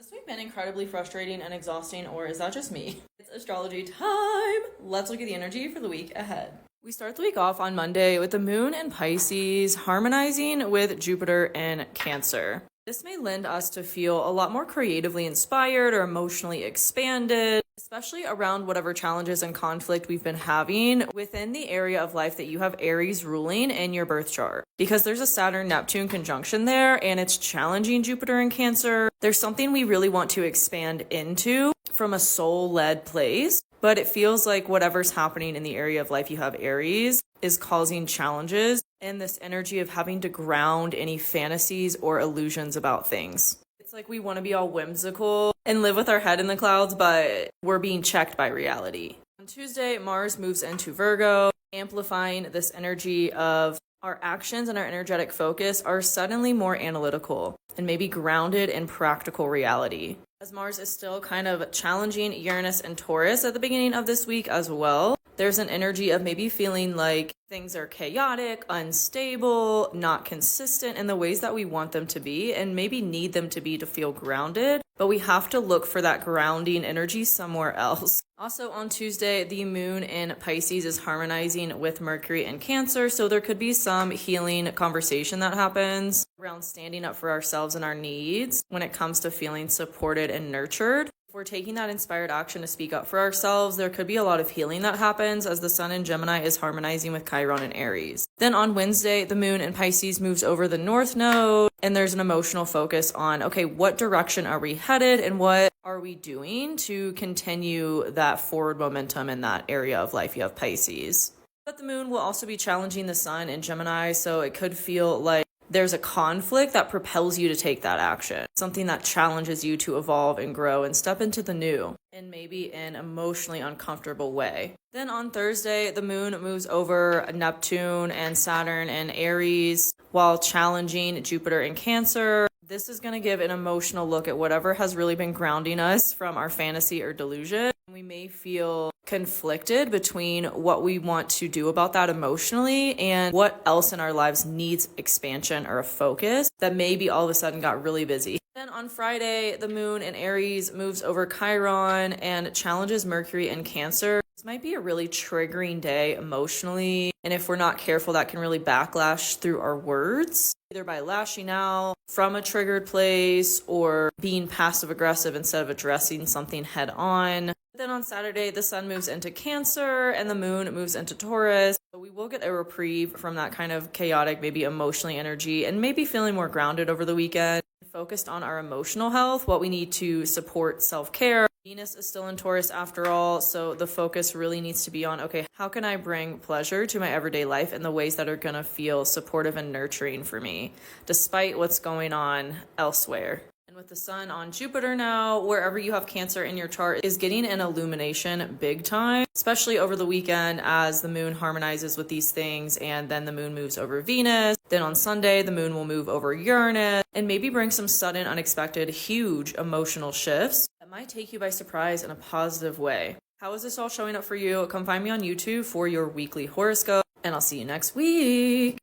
This week been incredibly frustrating and exhausting, or is that just me? It's astrology time! Let's look at the energy for the week ahead. We start the week off on Monday with the moon in Pisces harmonizing with Jupiter in Cancer. This may lend us to feel a lot more creatively inspired or emotionally expanded, especially around whatever challenges and conflict we've been having within the area of life that you have Aries ruling in your birth chart. Because there's a Saturn-Neptune conjunction there and it's challenging Jupiter in Cancer. There's something we really want to expand into from a soul-led place, but it feels like whatever's happening in the area of life you have Aries is causing challenges and this energy of having to ground any fantasies or illusions about things. It's like we want to be all whimsical and live with our head in the clouds, but we're being checked by reality. On Tuesday, Mars moves into Virgo, amplifying this energy of our actions and our energetic focus are suddenly more analytical and maybe grounded in practical reality. As Mars is still kind of challenging Uranus and Taurus at the beginning of this week as well, there's an energy of maybe feeling like things are chaotic, unstable, not consistent in the ways that we want them to be and maybe need them to be to feel grounded, but we have to look for that grounding energy somewhere else. Also on Tuesday, the moon in Pisces is harmonizing with Mercury in Cancer, so there could be some healing conversation that happens around standing up for ourselves and our needs when it comes to feeling supported and nurtured. If we're taking that inspired action to speak up for ourselves, there could be a lot of healing that happens as the sun in Gemini is harmonizing with Chiron in Aries. Then on Wednesday, the moon in Pisces moves over the North Node, and there's an emotional focus on, okay, what direction are we headed and what are we doing to continue that forward momentum in that area of life you have Pisces. But the moon will also be challenging the sun in Gemini, so it could feel like there's a conflict that propels you to take that action, something that challenges you to evolve and grow and step into the new in maybe an emotionally uncomfortable way. Then on Thursday, the moon moves over Neptune and Saturn and Aries while challenging Jupiter in Cancer. This is going to give an emotional look at whatever has really been grounding us from our fantasy or delusion. We may feel conflicted between what we want to do about that emotionally and what else in our lives needs expansion or a focus that maybe all of a sudden got really busy. Then on Friday, the moon in Aries moves over Chiron and challenges Mercury in Cancer. This might be a really triggering day emotionally, and if we're not careful, that can really backlash through our words, either by lashing out from a triggered place or being passive aggressive instead of addressing something head on. Then on Saturday, the sun moves into Cancer and the moon moves into Taurus. So we will get a reprieve from that kind of chaotic, maybe emotionally energy and maybe feeling more grounded over the weekend. Focused on our emotional health, what we need to support self-care. Venus is still in Taurus after all, so the focus really needs to be on, okay, how can I bring pleasure to my everyday life in the ways that are going to feel supportive and nurturing for me, despite what's going on elsewhere. And with the sun on Jupiter now, wherever you have Cancer in your chart is getting an illumination big time, especially over the weekend as the moon harmonizes with these things and then the moon moves over Venus. Then on Sunday, the moon will move over Uranus and maybe bring some sudden, unexpected, huge emotional shifts that might take you by surprise in a positive way. How is this all showing up for you? Come find me on YouTube for your weekly horoscope, and I'll see you next week.